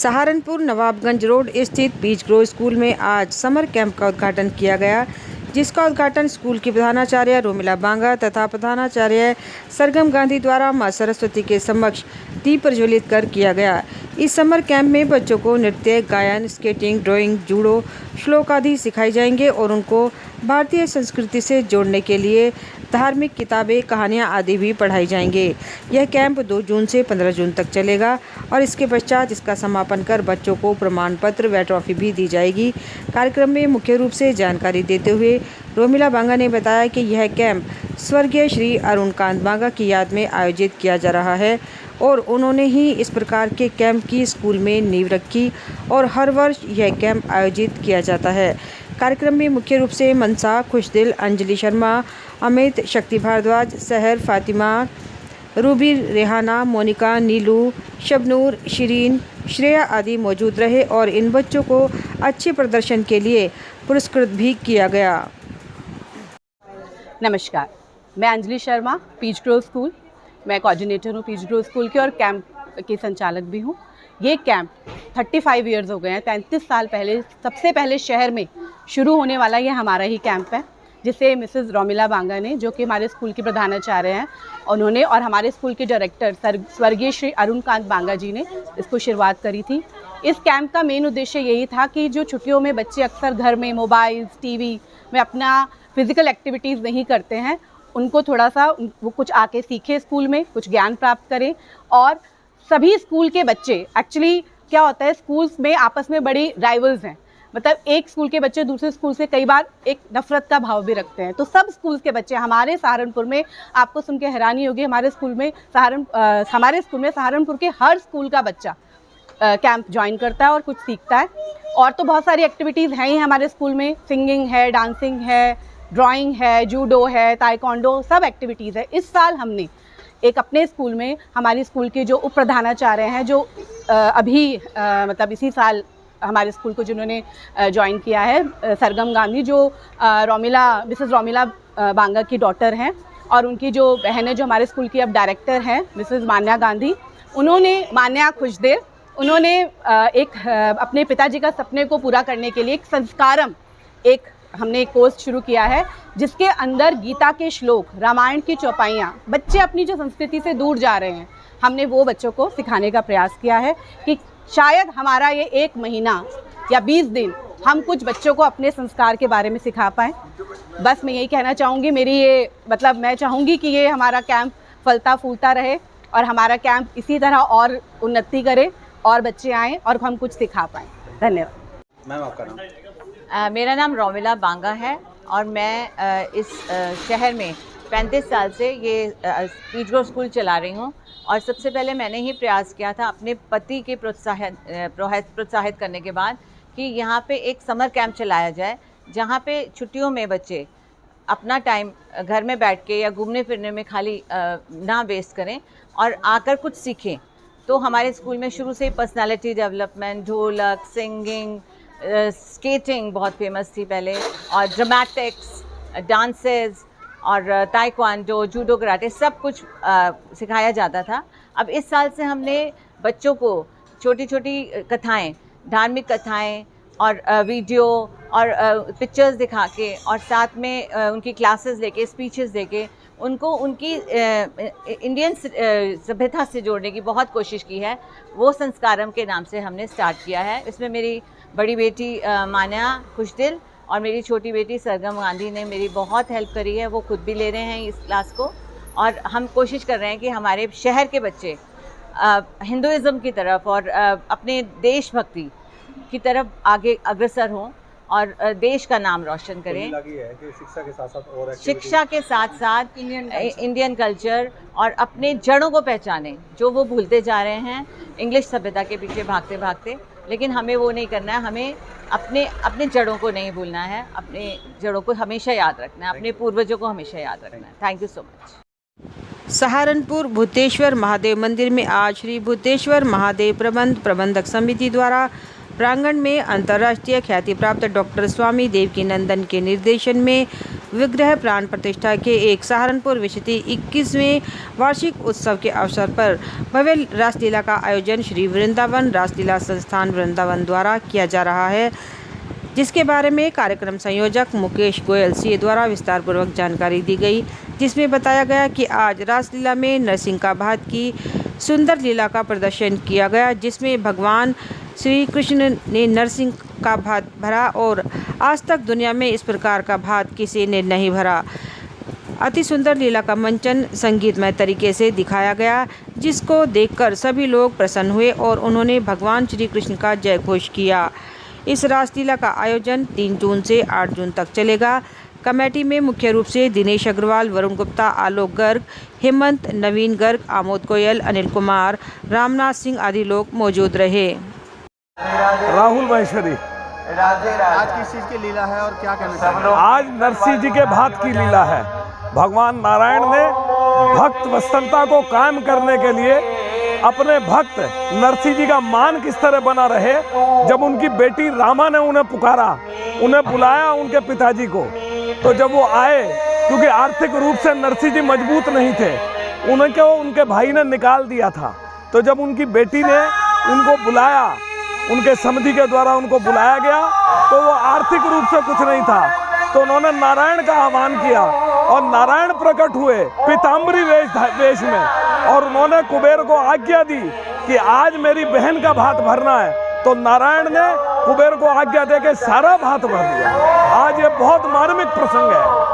Saharanpur Nawabganj road स्थित peach Grow school में आज समर कैंप का उद्घाटन किया गया, जिसका उद्घाटन स्कूल की प्रधानाचार्य रोमिला बांगा तथा प्रधानाचार्य सरगम गांधी द्वारा मां सरस्वती के समक्ष दीप प्रज्वलित कर किया गया। इस समर कैंप में बच्चों को नृत्य, गायन, स्केटिंग, ड्राइंग, जूडो, श्लोक आदि सिखाई जाएंगे और उनको भारतीय संस्कृति से जोड़ने के लिए धार्मिक किताबें, कहानियां आदि भी पढ़ाई जाएंगे। यह कैंप 2 जून से 15 जून तक चलेगा और इसके पश्चात इसका समापन कर बच्चों को प्रमाण पत्र व ट्रॉफी भी दी जाएगी। कार्यक्रम में मुख्य रूप से जानकारी देते हुए रोमिला बांगा ने बताया कि यह कैंप स्वर्गीय श्री अरुण कांत बांगा की याद में आयोजित किया जा रहा है और उन्होंने ही इस प्रकार के कैंप की स्कूल में नींव रखी और हर वर्ष यह कैंप आयोजित किया जाता है। कार्यक्रम में मुख्य रूप से मनसा, खुशदिल, अंजलि शर्मा, अमित, शक्ति भारद्वाज, सहर, फातिमा, रूबी, रेहाना, मोनिका, नीलू, शबनूर, शिरीन, श्रेया आदि मौजूद रहे और इन बच्चों को अच्छे प्रदर्शन के लिए पुरस्कृत भी किया गया। नमस्कार, मैं Anjali Sharma, Peach Grow school, मैं कोऑर्डिनेटर हूँ पीच ग्रो स्कूल की और कैंप की संचालक भी हूँ। ये कैंप 35 इयर्स हो गए हैं, 33 साल पहले सबसे पहले शहर में शुरू होने वाला ये हमारा ही कैंप है, जिसे मिसेस रोमिला बांगा ने, जो कि हमारे स्कूल की प्रधानाचार्य हैं, उन्होंने और हमारे स्कूल के डायरेक्टर स्वर्गीय श्री अरुण कांत बांगा जी ने इसको शुरुआत करी थी। इस कैंप का मेन उद्देश्य यही था कि जो छुट्टियों में बच्चे अक्सर घर में मोबाइल, टीवी में अपना फिज़िकल एक्टिविटीज़ नहीं करते हैं, उनको थोड़ा सा वो कुछ आके सीखें, स्कूल में कुछ ज्ञान प्राप्त करें। और सभी स्कूल के बच्चे, एक्चुअली क्या होता है, स्कूल्स में आपस में बड़ी राइवल्स हैं, मतलब एक स्कूल के बच्चे दूसरे स्कूल से कई बार एक नफरत का भाव भी रखते हैं। तो सब स्कूल्स के बच्चे हमारे सहारनपुर में, आपको सुन के हैरानी होगी, हमारे स्कूल में सहारनपुर के हर स्कूल का बच्चा कैंप ज्वाइन करता है और कुछ सीखता है। और तो बहुत सारी एक्टिविटीज़ हैं ही हमारे स्कूल में, सिंगिंग है, डांसिंग है, ड्राइंग है, जूडो है, ताइक्वांडो, सब एक्टिविटीज़ है। इस साल हमने एक अपने स्कूल में, हमारी स्कूल के जो उप प्रधानाचार्य हैं, जो अभी मतलब इसी साल हमारे स्कूल को जिन्होंने ज्वाइन किया है, सरगम गांधी, जो मिसेस रोमिला बांगा की डॉटर हैं, और उनकी जो बहन है जो हमारे स्कूल की अब डायरेक्टर हैं, मिसेस मान्या गांधी, मान्या खुशदेव, उन्होंने अपने पिताजी का सपने को पूरा करने के लिए एक संस्कारम, हमने एक कोर्स शुरू किया है, जिसके अंदर गीता के श्लोक, रामायण की चौपाइयाँ, बच्चे अपनी जो संस्कृति से दूर जा रहे हैं, हमने वो बच्चों को सिखाने का प्रयास किया है कि शायद हमारा ये 1 महीना या 20 दिन हम कुछ बच्चों को अपने संस्कार के बारे में सिखा पाएँ। बस मैं यही कहना चाहूँगी, मैं चाहूँगी कि ये हमारा कैंप फलता फूलता रहे और हमारा कैंप इसी तरह और उन्नति करे और बच्चे आएँ और हम कुछ सिखा पाएँ। धन्यवाद। मैम, आपका नाम? मेरा नाम रोमिला बांगा है और मैं इस शहर में 35 साल से ये पीच ग्रो स्कूल चला रही हूँ। और सबसे पहले मैंने ही प्रयास किया था अपने पति के प्रोत्साहित करने के बाद कि यहाँ पे एक समर कैंप चलाया जाए, जहाँ पे छुट्टियों में बच्चे अपना टाइम घर में बैठ के या घूमने फिरने में खाली ना वेस्ट करें और आकर कुछ सीखें। तो हमारे स्कूल में शुरू से ही पर्सनालिटी डेवलपमेंट, ढोलक, सिंगिंग, स्केटिंग बहुत फेमस थी पहले, और ड्रामेटिक्स, डांसेस और ताइक्वांडो, जूडो, कराटे, सब कुछ सिखाया जाता था। अब इस साल से हमने बच्चों को छोटी छोटी कथाएं, धार्मिक कथाएं और वीडियो और पिक्चर्स दिखा के और साथ में उनकी क्लासेस लेके, स्पीचेस देके उनको उनकी इंडियन सभ्यता से जोड़ने की बहुत कोशिश की है। वो संस्कारम के नाम से हमने स्टार्ट किया है। इसमें मेरी बड़ी बेटी मान्या खुशदिल और मेरी छोटी बेटी सरगम गांधी ने मेरी बहुत हेल्प करी है। वो खुद भी ले रहे हैं इस क्लास को और हम कोशिश कर रहे हैं कि हमारे शहर के बच्चे हिंदुइज़्म की तरफ और अपने देशभक्ति की तरफ आगे अग्रसर हों और देश का नाम रोशन करें। कि शिक्षा के साथ साथ इंडियन कल्चर और अपने जड़ों को पहचानें, जो वो भूलते जा रहे हैं इंग्लिश सभ्यता के पीछे भागते भागते। लेकिन हमें वो नहीं करना है, हमें अपने जड़ों को नहीं भूलना है, अपने जड़ों को हमेशा याद रखना है, अपने पूर्वजों को हमेशा याद रखना है। Thank you so much. Saharanpur Bhuteshwar Mahadev मंदिर में आज श्री भूतेश्वर महादेव प्रबंधक समिति द्वारा प्रांगण में अंतर्राष्ट्रीय ख्याति प्राप्त डॉक्टर स्वामी देवकीनंदन के निर्देशन में विग्रह प्राण प्रतिष्ठा के एक सहारनपुर विशेष 21वें वार्षिक उत्सव के अवसर पर भव्य रासलीला का आयोजन श्री वृंदावन रासलीला संस्थान वृंदावन द्वारा किया जा रहा है, जिसके बारे में कार्यक्रम संयोजक मुकेश गोयल सीए द्वारा विस्तार पूर्वक जानकारी दी गई, जिसमें बताया गया कि आज रासलीला में नरसिंह का भात की सुंदर लीला का प्रदर्शन किया गया, जिसमें भगवान श्री कृष्ण ने नरसिंह का भात भरा और आज तक दुनिया में इस प्रकार का भात किसी ने नहीं भरा। अति सुंदर लीला का मंचन संगीतमय तरीके से दिखाया गया, जिसको देखकर सभी लोग प्रसन्न हुए और उन्होंने भगवान श्री कृष्ण का जय घोष किया। इस रासलीला का आयोजन 3 जून से 8 जून तक चलेगा। कमेटी में मुख्य रूप से दिनेश अग्रवाल, वरुण गुप्ता, आलोक गर्ग, हेमंत, नवीन गर्ग, आमोद गोयल, अनिल कुमार, रामनाथ सिंह आदि लोग मौजूद रहे। राहुल महेश्वरी। आज किस चीज की लीला है और क्या कहना चाहिए? आज नरसिंह जी के भात की लीला है। भगवान नारायण ने भक्त वत्सलता को कायम करने के लिए अपने भक्त नरसिंह जी का मान किस तरह बना रहे, जब उनकी बेटी रामा ने उन्हें पुकारा, उन्हें बुलाया उनके पिताजी को, तो जब वो आए, क्योंकि आर्थिक रूप से नरसिंह जी मजबूत नहीं थे, उनको उनके भाई ने निकाल दिया था, तो जब उनकी बेटी ने उनको बुलाया, उनके समधि के द्वारा उनको बुलाया गया, तो वो आर्थिक रूप से कुछ नहीं था, तो उन्होंने नारायण का आह्वान किया और नारायण प्रकट हुए पीताम्बरी वेश में, और उन्होंने कुबेर को आज्ञा दी कि आज मेरी बहन का भात भरना है, तो नारायण ने कुबेर को आज्ञा दे के सारा भात भर दिया। आज ये बहुत मार्मिक प्रसंग है।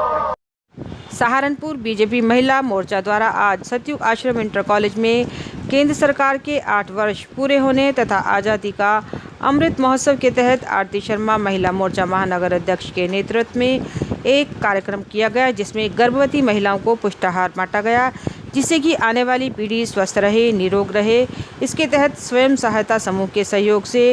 सहारनपुर बीजेपी महिला मोर्चा द्वारा आज सतयुग आश्रम इंटर कॉलेज में केंद्र सरकार के 8 वर्ष पूरे होने तथा आज़ादी का अमृत महोत्सव के तहत आरती शर्मा महिला मोर्चा महानगर अध्यक्ष के नेतृत्व में एक कार्यक्रम किया गया, जिसमें गर्भवती महिलाओं को पुष्टाहार बांटा गया, जिससे कि आने वाली पीढ़ी स्वस्थ रहे, निरोग रहे। इसके तहत स्वयं सहायता समूह के सहयोग से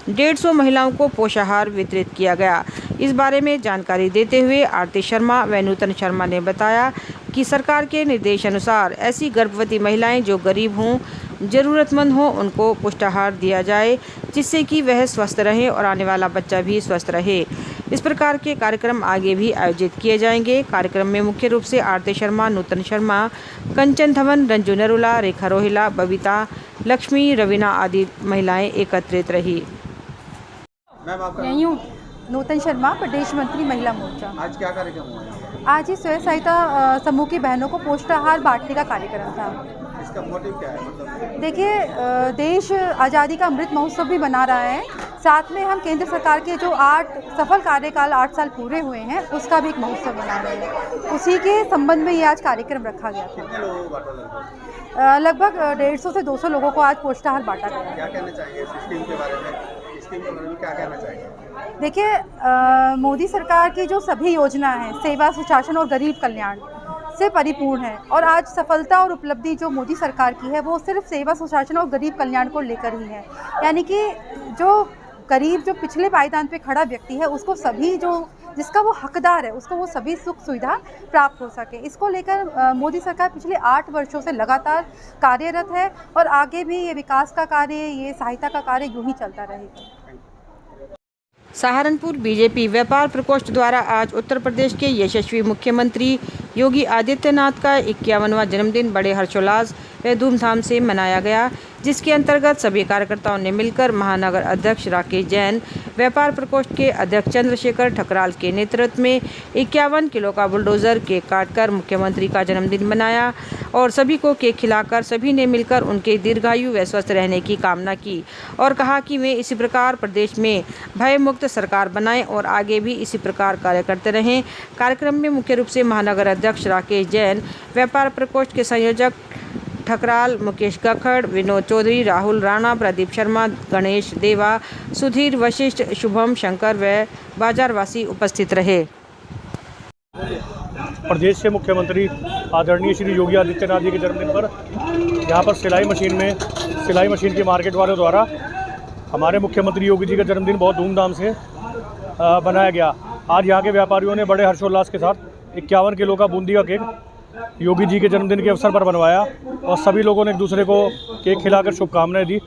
150 महिलाओं को पोषाहार वितरित किया गया। इस बारे में जानकारी देते हुए आरती शर्मा व नूतन शर्मा ने बताया कि सरकार के निर्देशानुसार ऐसी गर्भवती महिलाएं जो गरीब हों, ज़रूरतमंद हों, उनको पुष्टाहार दिया जाए, जिससे कि वह स्वस्थ रहें और आने वाला बच्चा भी स्वस्थ रहे। इस प्रकार के कार्यक्रम आगे भी आयोजित किए जाएंगे। कार्यक्रम में मुख्य रूप से आरती शर्मा, नूतन शर्मा, कंचन धवन, रंजू नरूला, रेखा रोहिला, बबीता, लक्ष्मी, रवीना आदि महिलाएं एकत्रित रही। मैम आपका यही हूँ, नूतन शर्मा, प्रदेश मंत्री महिला मोर्चा। आज क्या कार्यक्रम हुआ है? आज ही स्वयं सहायता समूह की बहनों को पोषाहार बांटने का कार्यक्रम था। इसका मोटिव क्या है? मतलब देखिए, देश आज़ादी का अमृत महोत्सव भी मना रहा है, साथ में हम केंद्र सरकार के जो 8 सफल कार्यकाल 8 साल पूरे हुए हैं उसका भी एक महोत्सव मना रहे हैं। उसी के संबंध में ये आज कार्यक्रम रखा गया था। कितने लोगों को बांटा? लगभग 150 से 200 लोगों को आज पोषाहार बांटा गया। क्या कहना चाहिए इस स्कीम के बारे में? स्कीम के बारे में क्या कहना चाहिए? देखिए, मोदी सरकार की जो सभी योजना है सेवा, सुशासन और गरीब कल्याण से परिपूर्ण है, और आज सफलता और उपलब्धि जो मोदी सरकार की है वो सिर्फ सेवा, सुशासन और गरीब कल्याण को लेकर ही है। यानी कि जो गरीब, जो पिछले पायदान पे खड़ा व्यक्ति है, उसको सभी जो जिसका वो हकदार है उसको वो सभी सुख सुविधा प्राप्त हो सके, इसको लेकर मोदी सरकार पिछले 8 वर्षों से लगातार कार्यरत है, और आगे भी ये विकास का कार्य, ये सहायता का कार्य यूँ ही चलता रहेगा। सहारनपुर बीजेपी व्यापार प्रकोष्ठ द्वारा आज उत्तर प्रदेश के यशस्वी मुख्यमंत्री योगी आदित्यनाथ का 51वां जन्मदिन बड़े हर्षोल्लास व धूमधाम से मनाया गया, जिसके अंतर्गत सभी कार्यकर्ताओं ने मिलकर महानगर अध्यक्ष राकेश जैन, व्यापार प्रकोष्ठ के अध्यक्ष चंद्रशेखर ठकराल के नेतृत्व में 51 किलो का बुलडोजर केक काटकर मुख्यमंत्री का जन्मदिन मनाया और सभी को केक खिलाकर सभी ने मिलकर उनके दीर्घायु व स्वस्थ रहने की कामना की और कहा कि वे इसी प्रकार प्रदेश में भय मुक्त सरकार बनाएं और आगे भी इसी प्रकार कार्य करते रहें। कार्यक्रम में मुख्य रूप से महानगर अध्यक्ष राकेश जैन, व्यापार प्रकोष्ठ के संयोजक ठकराल, मुकेश गखड़, विनोद चौधरी, राहुल राणा, प्रदीप शर्मा, गणेश देवा, सुधीर वशिष्ठ, शुभम शंकर व बाजारवासी उपस्थित रहे। प्रदेश के मुख्यमंत्री आदरणीय श्री योगी आदित्यनाथ जी के जन्मदिन पर यहाँ पर सिलाई मशीन की मार्केट वालों द्वारा हमारे मुख्यमंत्री योगी जी का जन्मदिन बहुत धूमधाम से बनाया गया। आज यहाँ के व्यापारियों ने बड़े हर्षोल्लास के साथ 51 किलो का बूंदी का केक योगी जी के जन्मदिन के अवसर पर बनवाया और सभी लोगों ने एक दूसरे को केक खिलाकर शुभकामनाएं दी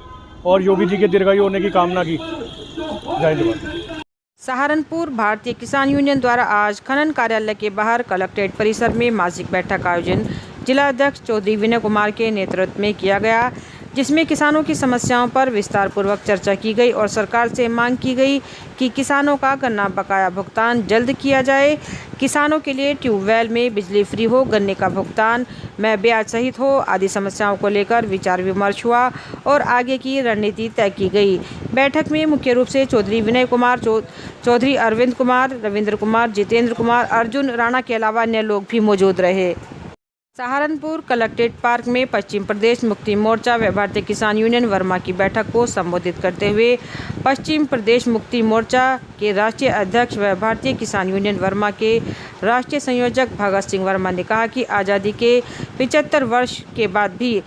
और योगी जी के दीर्घायु होने की कामना की। जय हिंद। सहारनपुर भारतीय किसान यूनियन द्वारा आज खनन कार्यालय के बाहर कलेक्ट्रेट परिसर में मासिक बैठक का आयोजन जिला अध्यक्ष चौधरी विनय कुमार के नेतृत्व में किया गया, जिसमें किसानों की समस्याओं पर विस्तार पूर्वक चर्चा की गई और सरकार से मांग की गई कि किसानों का गन्ना बकाया भुगतान जल्द किया जाए, किसानों के लिए ट्यूबवेल में बिजली फ्री हो, गन्ने का भुगतान में ब्याज सहित हो आदि समस्याओं को लेकर विचार विमर्श हुआ और आगे की रणनीति तय की गई। बैठक में मुख्य रूप से चौधरी विनय कुमार, चौधरी अरविंद कुमार, रविंद्र कुमार, जितेंद्र कुमार, अर्जुन राणा के अलावा अन्य लोग भी मौजूद रहे। सहारनपुर कलेक्ट्रेट पार्क में पश्चिम प्रदेश मुक्ति मोर्चा व भारतीय किसान यूनियन वर्मा की बैठक को संबोधित करते हुए पश्चिम प्रदेश मुक्ति मोर्चा के राष्ट्रीय अध्यक्ष व भारतीय किसान यूनियन वर्मा के राष्ट्रीय संयोजक भगत सिंह वर्मा ने कहा कि आज़ादी के 75 वर्ष के बाद भी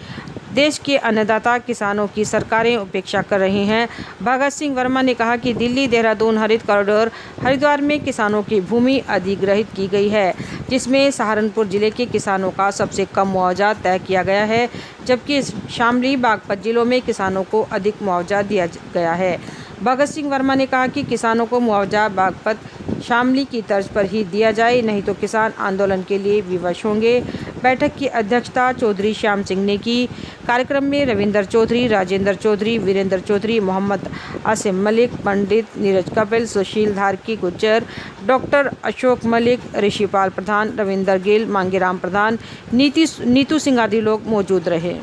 देश के अन्नदाता किसानों की सरकारें उपेक्षा कर रही हैं। भगत सिंह वर्मा ने कहा कि दिल्ली देहरादून हरित कॉरिडोर हरिद्वार में किसानों की भूमि अधिग्रहित की गई है, जिसमें सहारनपुर जिले के किसानों का सबसे कम मुआवजा तय किया गया है, जबकि शामली बागपत जिलों में किसानों को अधिक मुआवजा दिया गया है। भगत सिंह वर्मा ने कहा कि किसानों को मुआवजा बागपत शामली की तर्ज पर ही दिया जाए, नहीं तो किसान आंदोलन के लिए विवश होंगे। बैठक की अध्यक्षता चौधरी श्याम सिंह ने की। कार्यक्रम में रविंदर चौधरी, राजेंद्र चौधरी, वीरेंद्र चौधरी, मोहम्मद आसिम मलिक, पंडित नीरज कपिल, सुशील धारकी गुज्जर, डॉक्टर अशोक मलिक, ऋषिपाल प्रधान, रविंदर गिल, मांगेराम प्रधान, नीतू सिंह आदि लोग मौजूद रहे।